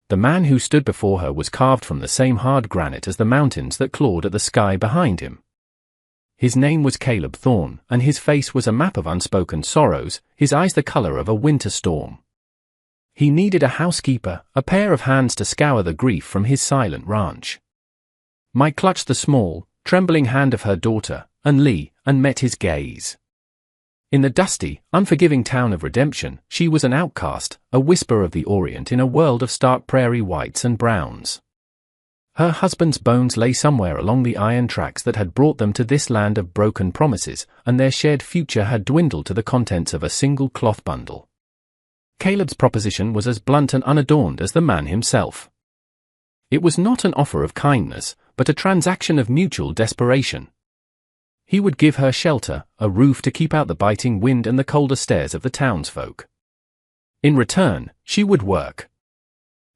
The man who stood before her was carved from the same hard granite as the mountains that clawed at the sky behind him. His name was Caleb Thorne, and his face was a map of unspoken sorrows, his eyes the color of a winter storm. He needed a housekeeper, a pair of hands to scour the grief from his silent ranch. Mai clutched the small, trembling hand of her daughter, An-Li, and met his gaze. In the dusty, unforgiving town of Redemption, she was an outcast, a whisper of the Orient in a world of stark prairie whites and browns. Her husband's bones lay somewhere along the iron tracks that had brought them to this land of broken promises, and their shared future had dwindled to the contents of a single cloth bundle. Caleb's proposition was as blunt and unadorned as the man himself. It was not an offer of kindness, but a transaction of mutual desperation. He would give her shelter, a roof to keep out the biting wind and the colder stares of the townsfolk. In return, she would work.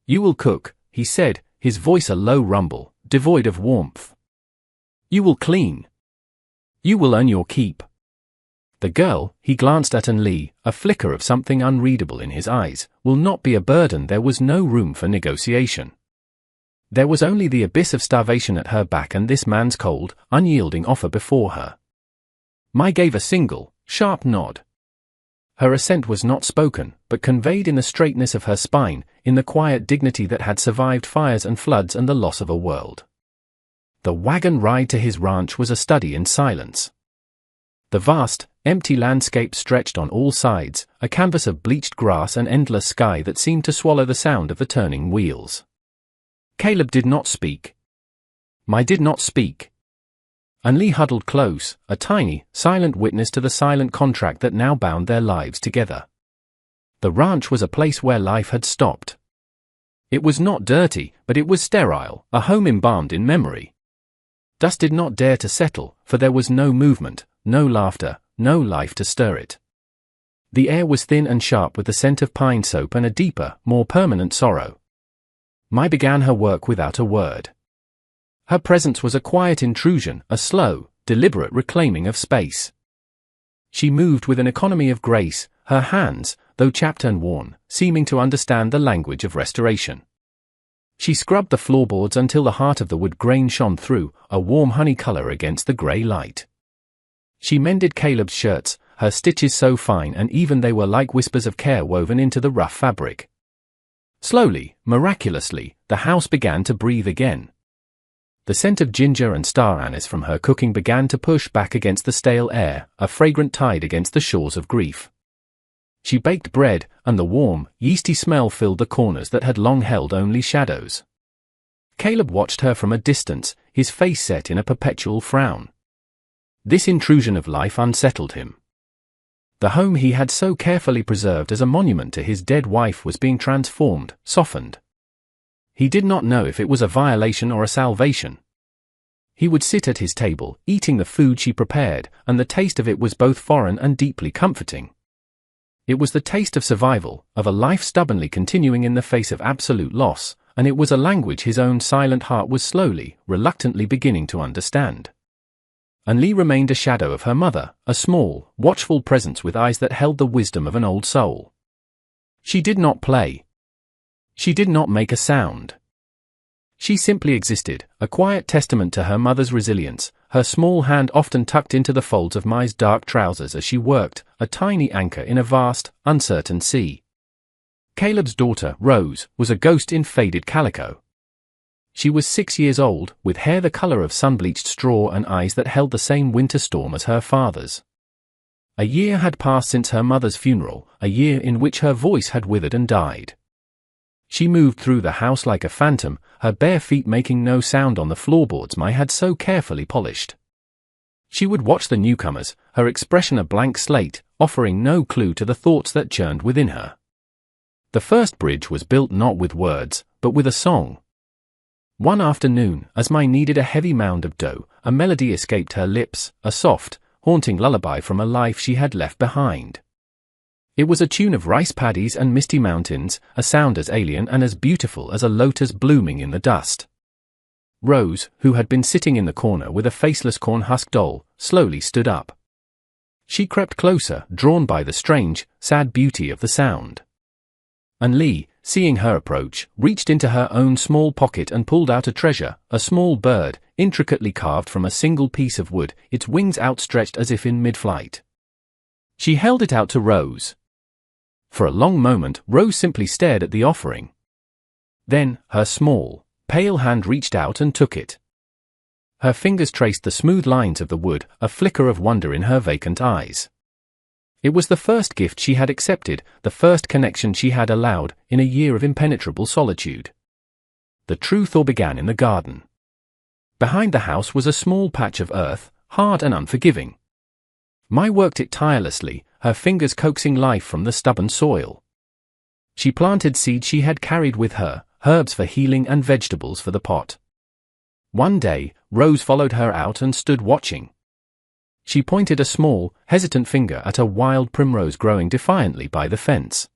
"You will cook," he said, his voice a low rumble, devoid of warmth. "You will clean. You will earn your keep." The girl, he glanced at An-Li, a flicker of something unreadable in his eyes, will not be a burden. There was no room for negotiation. There was only the abyss of starvation at her back and this man's cold, unyielding offer before her. Mai gave a single, sharp nod. Her assent was not spoken, but conveyed in the straightness of her spine, in the quiet dignity that had survived fires and floods and the loss of a world. The wagon ride to his ranch was a study in silence. The vast, empty landscape stretched on all sides, a canvas of bleached grass and endless sky that seemed to swallow the sound of the turning wheels. Caleb did not speak. Mai did not speak. An-Li huddled close, a tiny, silent witness to the silent contract that now bound their lives together. The ranch was a place where life had stopped. It was not dirty, but it was sterile, a home embalmed in memory. Dust did not dare to settle, for there was no movement, no laughter, no life to stir it. The air was thin and sharp with the scent of pine soap and a deeper, more permanent sorrow. Mai began her work without a word. Her presence was a quiet intrusion, a slow, deliberate reclaiming of space. She moved with an economy of grace, her hands, though chapped and worn, seeming to understand the language of restoration. She scrubbed the floorboards until the heart of the wood grain shone through, a warm honey color against the gray light. She mended Caleb's shirts, her stitches so fine and even they were like whispers of care woven into the rough fabric. Slowly, miraculously, the house began to breathe again. The scent of ginger and star anise from her cooking began to push back against the stale air, a fragrant tide against the shores of grief. She baked bread, and the warm, yeasty smell filled the corners that had long held only shadows. Caleb watched her from a distance, his face set in a perpetual frown. This intrusion of life unsettled him. The home he had so carefully preserved as a monument to his dead wife was being transformed, softened. He did not know if it was a violation or a salvation. He would sit at his table, eating the food she prepared, and the taste of it was both foreign and deeply comforting. It was the taste of survival, of a life stubbornly continuing in the face of absolute loss, and it was a language his own silent heart was slowly, reluctantly beginning to understand. An-Li remained a shadow of her mother, a small, watchful presence with eyes that held the wisdom of an old soul. She did not play. She did not make a sound. She simply existed, a quiet testament to her mother's resilience, her small hand often tucked into the folds of Mai's dark trousers as she worked, a tiny anchor in a vast, uncertain sea. Caleb's daughter, Rose, was a ghost in faded calico. She was 6 years old, with hair the color of sun-bleached straw and eyes that held the same winter storm as her father's. A year had passed since her mother's funeral, a year in which her voice had withered and died. She moved through the house like a phantom, her bare feet making no sound on the floorboards Mai had so carefully polished. She would watch the newcomers, her expression a blank slate, offering no clue to the thoughts that churned within her. The first bridge was built not with words, but with a song. One afternoon, as Mai kneaded a heavy mound of dough, a melody escaped her lips, a soft, haunting lullaby from a life she had left behind. It was a tune of rice paddies and misty mountains, a sound as alien and as beautiful as a lotus blooming in the dust. Rose, who had been sitting in the corner with a faceless corn-husk doll, slowly stood up. She crept closer, drawn by the strange, sad beauty of the sound. An-Li, seeing her approach, reached into her own small pocket and pulled out a treasure, a small bird, intricately carved from a single piece of wood, its wings outstretched as if in mid-flight. She held it out to Rose. For a long moment, Rose simply stared at the offering. Then, her small, pale hand reached out and took it. Her fingers traced the smooth lines of the wood, a flicker of wonder in her vacant eyes. It was the first gift she had accepted, the first connection she had allowed, in a year of impenetrable solitude. The true thaw began in the garden. Behind the house was a small patch of earth, hard and unforgiving. Mai worked it tirelessly, her fingers coaxing life from the stubborn soil. She planted seeds she had carried with her, herbs for healing and vegetables for the pot. One day, Rose followed her out and stood watching. She pointed a small, hesitant finger at a wild primrose growing defiantly by the fence.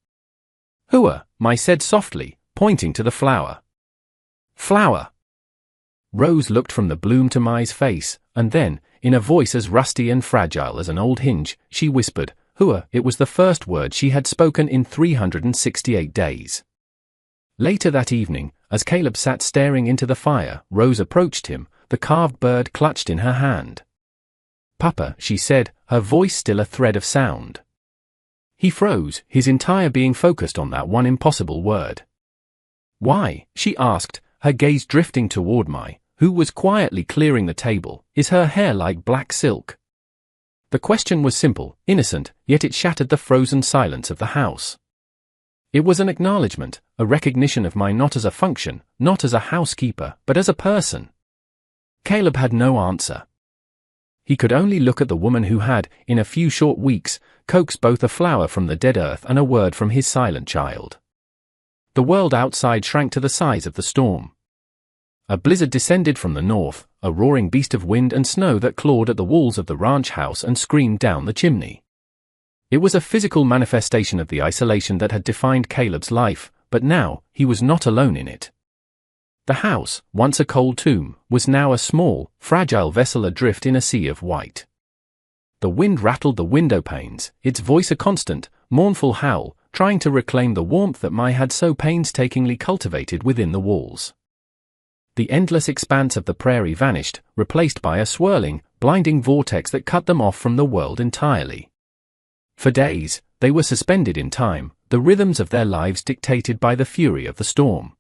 "Hua," Mai said softly, pointing to the flower. "Flower." Rose looked from the bloom to Mai's face, and then, in a voice as rusty and fragile as an old hinge, she whispered, "Hua." It was the first word she had spoken in 368 days. Later that evening, as Caleb sat staring into the fire, Rose approached him, the carved bird clutched in her hand. "Papa," she said, her voice still a thread of sound. He froze, his entire being focused on that one impossible word. "Why?" she asked, her gaze drifting toward Mai, who was quietly clearing the table. "Is her hair like black silk?" The question was simple, innocent, yet it shattered the frozen silence of the house. It was an acknowledgement, a recognition of Mai not as a function, not as a housekeeper, but as a person. Caleb had no answer. He could only look at the woman who had, in a few short weeks, coaxed both a flower from the dead earth and a word from his silent child. The world outside shrank to the size of the storm. A blizzard descended from the north, a roaring beast of wind and snow that clawed at the walls of the ranch house and screamed down the chimney. It was a physical manifestation of the isolation that had defined Caleb's life, but now, he was not alone in it. The house, once a cold tomb, was now a small, fragile vessel adrift in a sea of white. The wind rattled the window panes, its voice a constant, mournful howl, trying to reclaim the warmth that Mai had so painstakingly cultivated within the walls. The endless expanse of the prairie vanished, replaced by a swirling, blinding vortex that cut them off from the world entirely. For days, they were suspended in time, the rhythms of their lives dictated by the fury of the storm.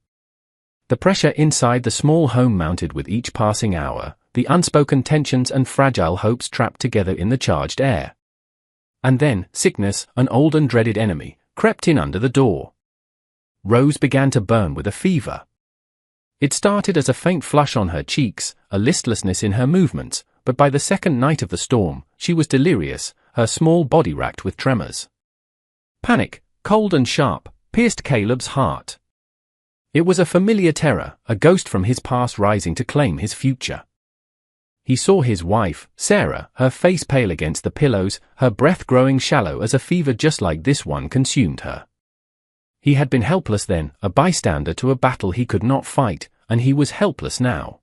The pressure inside the small home mounted with each passing hour, the unspoken tensions and fragile hopes trapped together in the charged air. And then, sickness, an old and dreaded enemy, crept in under the door. Rose began to burn with a fever. It started as a faint flush on her cheeks, a listlessness in her movements, but by the second night of the storm, she was delirious, her small body racked with tremors. Panic, cold and sharp, pierced Caleb's heart. It was a familiar terror, a ghost from his past rising to claim his future. He saw his wife, Sarah, her face pale against the pillows, her breath growing shallow as a fever just like this one consumed her. He had been helpless then, a bystander to a battle he could not fight, and he was helpless now.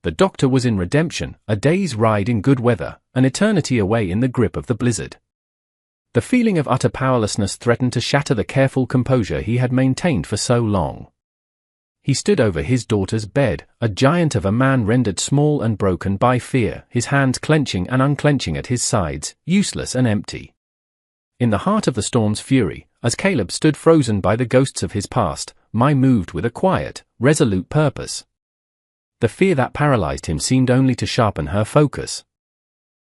The doctor was in redemption, a day's ride in good weather, an eternity away in the grip of the blizzard. The feeling of utter powerlessness threatened to shatter the careful composure he had maintained for so long. He stood over his daughter's bed, a giant of a man rendered small and broken by fear, his hands clenching and unclenching at his sides, useless and empty. In the heart of the storm's fury, as Caleb stood frozen by the ghosts of his past, Mai moved with a quiet, resolute purpose. The fear that paralyzed him seemed only to sharpen her focus.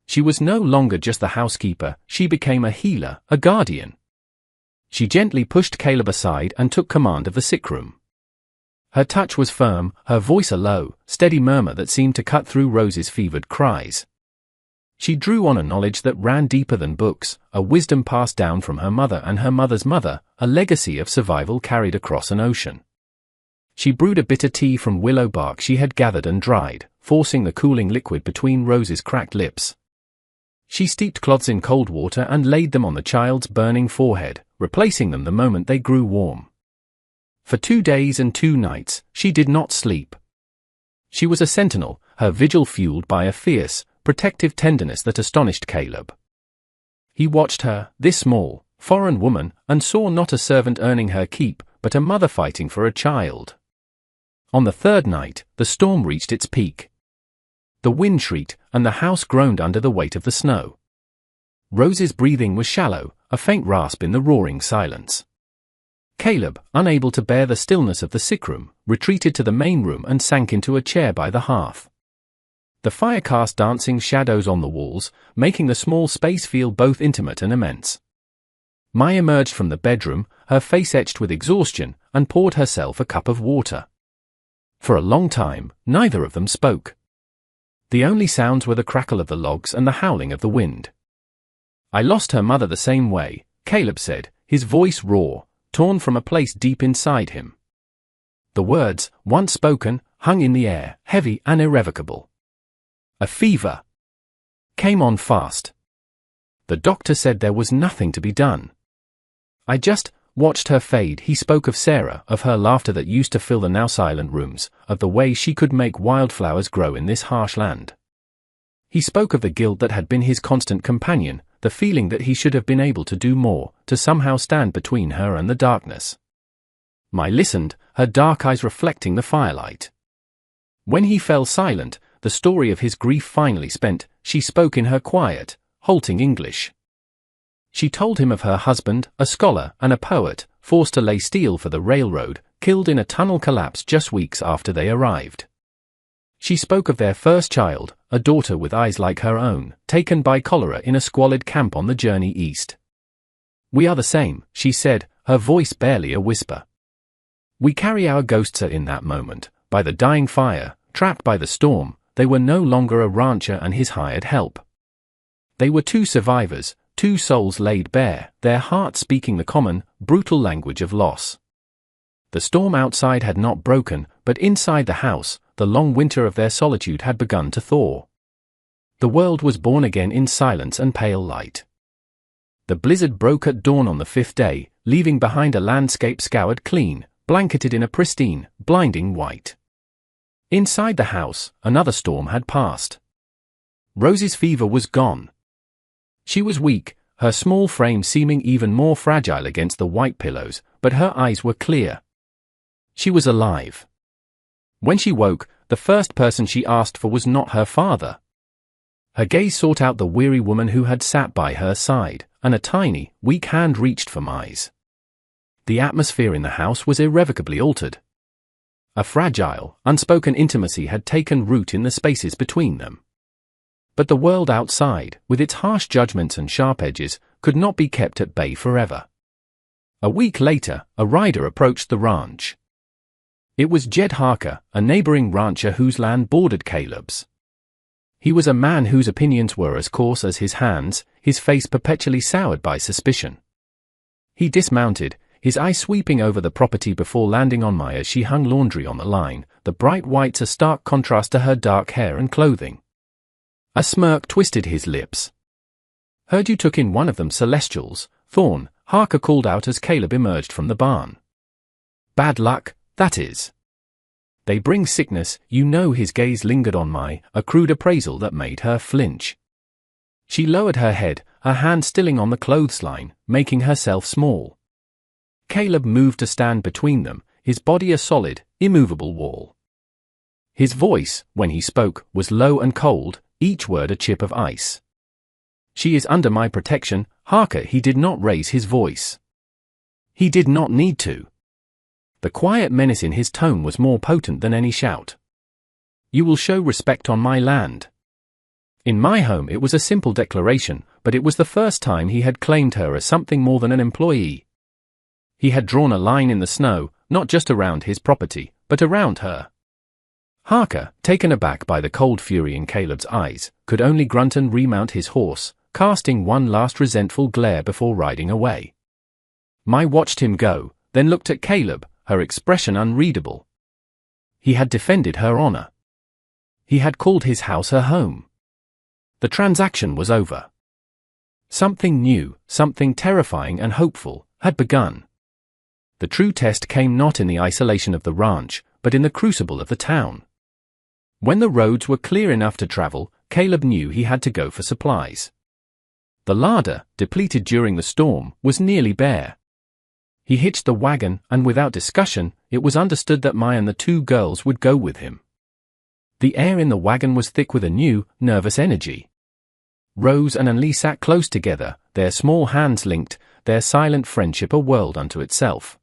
She was no longer just the housekeeper, she became a healer, a guardian. She gently pushed Caleb aside and took command of the sick room. Her touch was firm, her voice a low, steady murmur that seemed to cut through Rose's fevered cries. She drew on a knowledge that ran deeper than books, a wisdom passed down from her mother and her mother's mother, a legacy of survival carried across an ocean. She brewed a bitter tea from willow bark she had gathered and dried, forcing the cooling liquid between Rose's cracked lips. She steeped cloths in cold water and laid them on the child's burning forehead, replacing them the moment they grew warm. For 2 days and 2 nights, she did not sleep. She was a sentinel, her vigil fueled by a fierce, protective tenderness that astonished Caleb. He watched her, this small, foreign woman, and saw not a servant earning her keep, but a mother fighting for a child. On the third night, the storm reached its peak. The wind shrieked, and the house groaned under the weight of the snow. Rose's breathing was shallow, a faint rasp in the roaring silence. Caleb, unable to bear the stillness of the sick room, retreated to the main room and sank into a chair by the hearth. The fire cast dancing shadows on the walls, making the small space feel both intimate and immense. Mai emerged from the bedroom, her face etched with exhaustion, and poured herself a cup of water. For a long time, neither of them spoke. The only sounds were the crackle of the logs and the howling of the wind. "I lost her mother the same way," Caleb said, his voice raw, torn from a place deep inside him. The words, once spoken, hung in the air, heavy and irrevocable. A fever came on fast. The doctor said there was nothing to be done. I just watched her fade. He spoke of Sarah, of her laughter that used to fill the now silent rooms, of the way she could make wildflowers grow in this harsh land. He spoke of the guilt that had been his constant companion, the feeling that he should have been able to do more, to somehow stand between her and the darkness. Mai listened, her dark eyes reflecting the firelight. When he fell silent, the story of his grief finally spent, she spoke in her quiet, halting English. She told him of her husband, a scholar and a poet, forced to lay steel for the railroad, killed in a tunnel collapse just weeks after they arrived. She spoke of their first child, a daughter with eyes like her own, taken by cholera in a squalid camp on the journey east. "We are the same," she said, her voice barely a whisper. "We carry our ghosts in that moment, by the dying fire, trapped by the storm. They were no longer a rancher and his hired help. They were two survivors, two souls laid bare, their hearts speaking the common, brutal language of loss. The storm outside had not broken, but inside the house, the long winter of their solitude had begun to thaw. The world was born again in silence and pale light. The blizzard broke at dawn on the fifth day, leaving behind a landscape scoured clean, blanketed in a pristine, blinding white. Inside the house, another storm had passed. Rose's fever was gone. She was weak, her small frame seeming even more fragile against the white pillows, but her eyes were clear. She was alive. When she woke, the first person she asked for was not her father. Her gaze sought out the weary woman who had sat by her side, and a tiny, weak hand reached for Mai's. The atmosphere in the house was irrevocably altered. A fragile, unspoken intimacy had taken root in the spaces between them. But the world outside, with its harsh judgments and sharp edges, could not be kept at bay forever. A week later, a rider approached the ranch. It was Jed Harker, a neighboring rancher whose land bordered Caleb's. He was a man whose opinions were as coarse as his hands, his face perpetually soured by suspicion. He dismounted, his eye sweeping over the property before landing on Mai as she hung laundry on the line, the bright whites a stark contrast to her dark hair and clothing. A smirk twisted his lips. "Heard you took in one of them Celestials, Thorn," Harker called out as Caleb emerged from the barn. "Bad luck, that is. They bring sickness," you know. His gaze lingered on Mai, a crude appraisal that made her flinch. She lowered her head, her hand stilling on the clothesline, making herself small. Caleb moved to stand between them, his body a solid, immovable wall. His voice, when he spoke, was low and cold, each word a chip of ice. "She is under my protection, Harker." He did not raise his voice. He did not need to. The quiet menace in his tone was more potent than any shout. "You will show respect on my land." In my home it was a simple declaration, but it was the first time he had claimed her as something more than an employee. He had drawn a line in the snow, not just around his property, but around her. Harker, taken aback by the cold fury in Caleb's eyes, could only grunt and remount his horse, casting one last resentful glare before riding away. Mai watched him go, then looked at Caleb, her expression unreadable. He had defended her honor. He had called his house her home. The transaction was over. Something new, something terrifying and hopeful, had begun. The true test came not in the isolation of the ranch, but in the crucible of the town. When the roads were clear enough to travel, Caleb knew he had to go for supplies. The larder, depleted during the storm, was nearly bare. He hitched the wagon, and without discussion, it was understood that Mai and the two girls would go with him. The air in the wagon was thick with a new, nervous energy. Rose and Anli sat close together, their small hands linked, their silent friendship a world unto itself.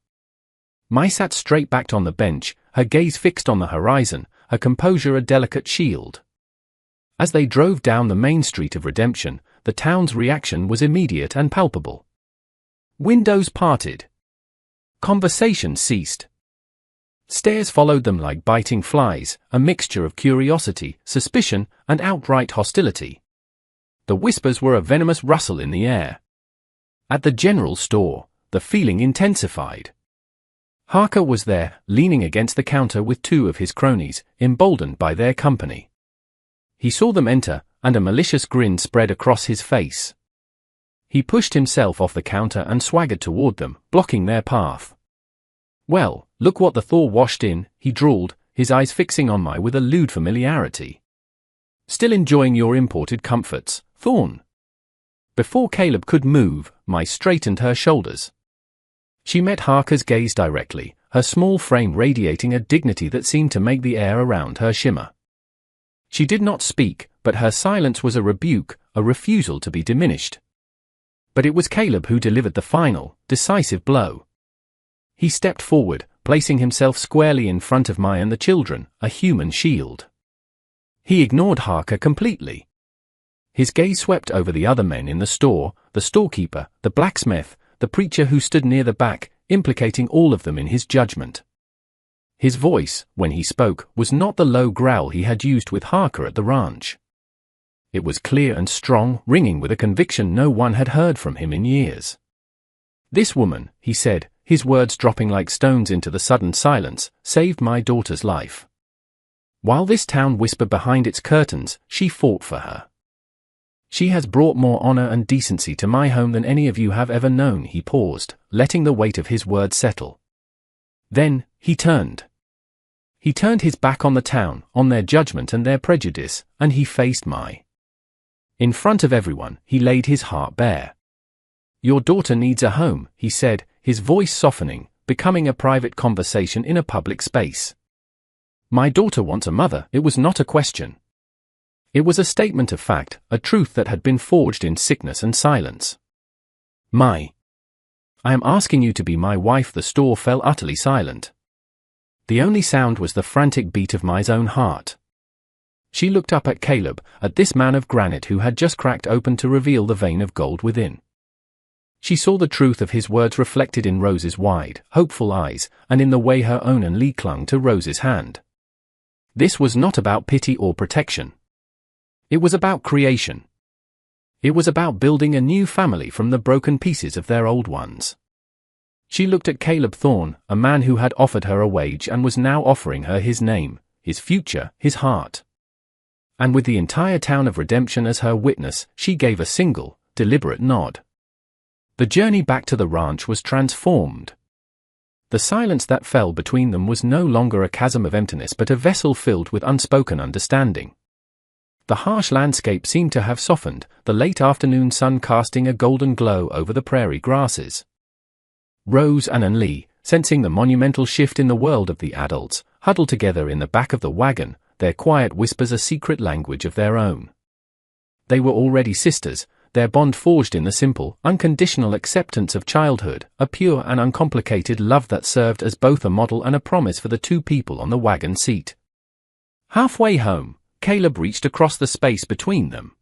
Mai sat straight-backed on the bench, her gaze fixed on the horizon, her composure a delicate shield. As they drove down the main street of Redemption, the town's reaction was immediate and palpable. Windows parted. Conversation ceased. Stares followed them like biting flies, a mixture of curiosity, suspicion, and outright hostility. The whispers were a venomous rustle in the air. At the general store, the feeling intensified. Harker was there, leaning against the counter with two of his cronies, emboldened by their company. He saw them enter, and a malicious grin spread across his face. He pushed himself off the counter and swaggered toward them, blocking their path. "Well, look what the thaw washed in," he drawled, his eyes fixing on Mai with a lewd familiarity. "Still enjoying your imported comforts, Thorn?" Before Caleb could move, Mai straightened her shoulders. She met Harker's gaze directly, her small frame radiating a dignity that seemed to make the air around her shimmer. She did not speak, but her silence was a rebuke, a refusal to be diminished. But it was Caleb who delivered the final, decisive blow. He stepped forward, placing himself squarely in front of Mai and the children, a human shield. He ignored Harker completely. His gaze swept over the other men in the store, the storekeeper, the blacksmith, the preacher who stood near the back, implicating all of them in his judgment. His voice, when he spoke, was not the low growl he had used with Harker at the ranch. It was clear and strong, ringing with a conviction no one had heard from him in years. "This woman," he said, his words dropping like stones into the sudden silence, "saved my daughter's life. While this town whispered behind its curtains, she fought for her. She has brought more honor and decency to my home than any of you have ever known." He paused, letting the weight of his words settle. Then, he turned. He turned his back on the town, on their judgment and their prejudice, and he faced Mai. In front of everyone, he laid his heart bare. "Your daughter needs a home," he said, his voice softening, becoming a private conversation in a public space. "My daughter wants a mother." It was not a question. It was a statement of fact, a truth that had been forged in sickness and silence. "Mai, I am asking you to be my wife." The store fell utterly silent. The only sound was the frantic beat of Mai's own heart. She looked up at Caleb, at this man of granite who had just cracked open to reveal the vein of gold within. She saw the truth of his words reflected in Rose's wide, hopeful eyes, and in the way her own Anli clung to Rose's hand. This was not about pity or protection. It was about creation. It was about building a new family from the broken pieces of their old ones. She looked at Caleb Thorne, a man who had offered her a wage and was now offering her his name, his future, his heart. And with the entire town of Redemption as her witness, she gave a single, deliberate nod. The journey back to the ranch was transformed. The silence that fell between them was no longer a chasm of emptiness but a vessel filled with unspoken understanding. The harsh landscape seemed to have softened, the late afternoon sun casting a golden glow over the prairie grasses. Rose and Anli, sensing the monumental shift in the world of the adults, huddled together in the back of the wagon, their quiet whispers a secret language of their own. They were already sisters, their bond forged in the simple, unconditional acceptance of childhood, a pure and uncomplicated love that served as both a model and a promise for the two people on the wagon seat. Halfway home, Caleb reached across the space between them.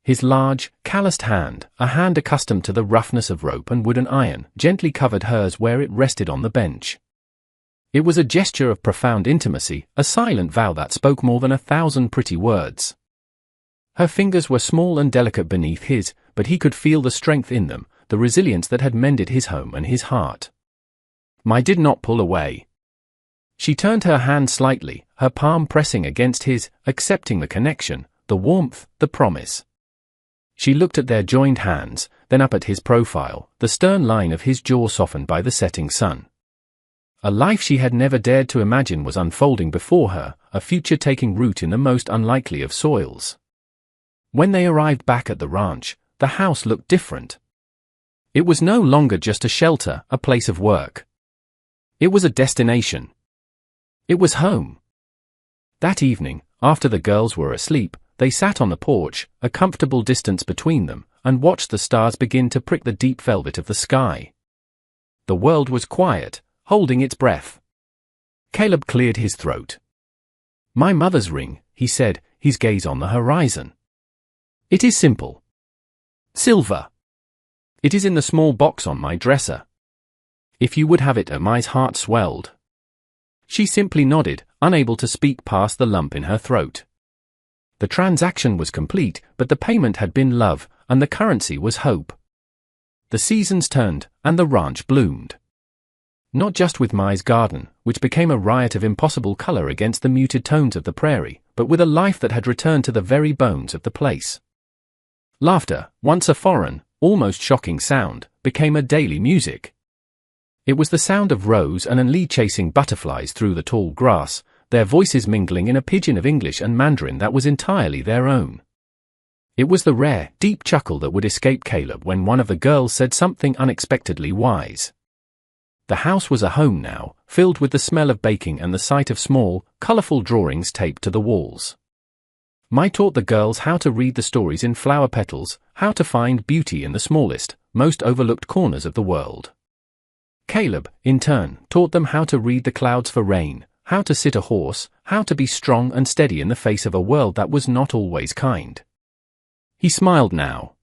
His large, calloused hand, a hand accustomed to the roughness of rope and wood and iron, gently covered hers where it rested on the bench. It was a gesture of profound intimacy, a silent vow that spoke more than 1,000 pretty words. Her fingers were small and delicate beneath his, but he could feel the strength in them, the resilience that had mended his home and his heart. Mai did not pull away. She turned her hand slightly, her palm pressing against his, accepting the connection, the warmth, the promise. She looked at their joined hands, then up at his profile, the stern line of his jaw softened by the setting sun. A life she had never dared to imagine was unfolding before her, a future taking root in the most unlikely of soils. When they arrived back at the ranch, the house looked different. It was no longer just a shelter, a place of work. It was a destination. It was home. That evening, after the girls were asleep, they sat on the porch, a comfortable distance between them, and watched the stars begin to prick the deep velvet of the sky. The world was quiet, holding its breath. Caleb cleared his throat. "My mother's ring," he said, his gaze on the horizon. "It is simple. Silver. It is in the small box on my dresser. If you would have it," Mai's heart swelled. She simply nodded, unable to speak past the lump in her throat. The transaction was complete, but the payment had been love, and the currency was hope. The seasons turned, and the ranch bloomed. Not just with Mai's garden, which became a riot of impossible color against the muted tones of the prairie, but with a life that had returned to the very bones of the place. Laughter, once a foreign, almost shocking sound, became a daily music. It was the sound of Rose and Lee chasing butterflies through the tall grass, their voices mingling in a pidgin of English and Mandarin that was entirely their own. It was the rare, deep chuckle that would escape Caleb when one of the girls said something unexpectedly wise. The house was a home now, filled with the smell of baking and the sight of small, colorful drawings taped to the walls. Mai taught the girls how to read the stories in flower petals, how to find beauty in the smallest, most overlooked corners of the world. Caleb, in turn, taught them how to read the clouds for rain, how to sit a horse, how to be strong and steady in the face of a world that was not always kind. He smiled now.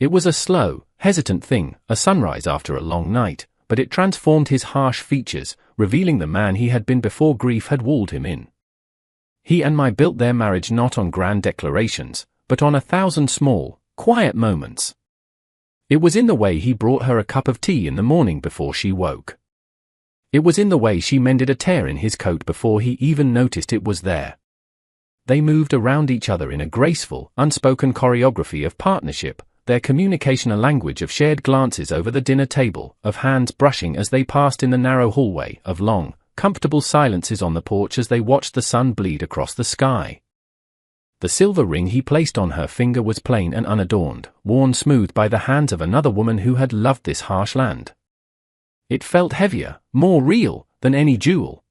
It was a slow, hesitant thing, a sunrise after a long night, but it transformed his harsh features, revealing the man he had been before grief had walled him in. He and Mai built their marriage not on grand declarations, but on 1,000 small, quiet moments. It was in the way he brought her a cup of tea in the morning before she woke. It was in the way she mended a tear in his coat before he even noticed it was there. They moved around each other in a graceful, unspoken choreography of partnership, their communication a language of shared glances over the dinner table, of hands brushing as they passed in the narrow hallway, of long, comfortable silences on the porch as they watched the sun bleed across the sky. The silver ring he placed on her finger was plain and unadorned, worn smooth by the hands of another woman who had loved this harsh land. It felt heavier, more real, than any jewel.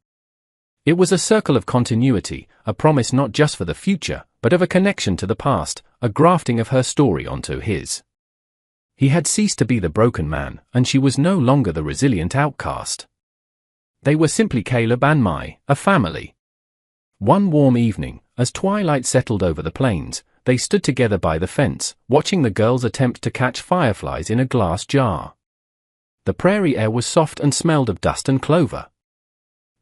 It was a circle of continuity, a promise not just for the future, but of a connection to the past, a grafting of her story onto his. He had ceased to be the broken man, and she was no longer the resilient outcast. They were simply Caleb and Mai, a family. One warm evening, as twilight settled over the plains, they stood together by the fence, watching the girls attempt to catch fireflies in a glass jar. The prairie air was soft and smelled of dust and clover.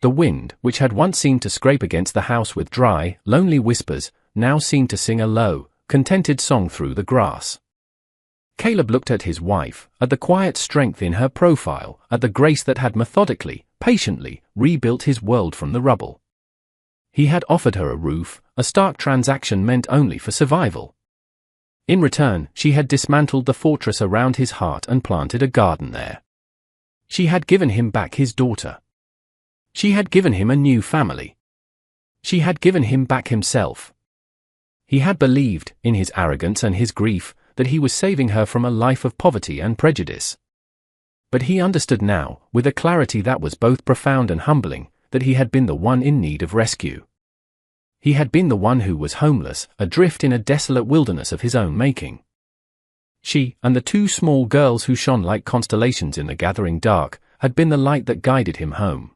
The wind, which had once seemed to scrape against the house with dry, lonely whispers, now seemed to sing a low, contented song through the grass. Caleb looked at his wife, at the quiet strength in her profile, at the grace that had methodically, patiently, rebuilt his world from the rubble. He had offered her a roof, a stark transaction meant only for survival. In return, she had dismantled the fortress around his heart and planted a garden there. She had given him back his daughter. She had given him a new family. She had given him back himself. He had believed, in his arrogance and his grief, that he was saving her from a life of poverty and prejudice. But he understood now, with a clarity that was both profound and humbling, that he had been the one in need of rescue. He had been the one who was homeless, adrift in a desolate wilderness of his own making. She, and the two small girls who shone like constellations in the gathering dark, had been the light that guided him home.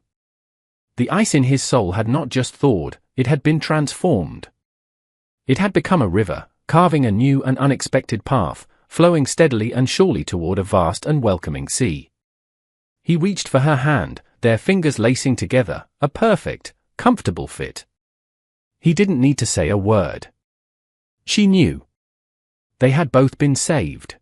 The ice in his soul had not just thawed, it had been transformed. It had become a river, carving a new and unexpected path, flowing steadily and surely toward a vast and welcoming sea. He reached for her hand, their fingers lacing together, a perfect, comfortable fit. He didn't need to say a word. She knew. They had both been saved.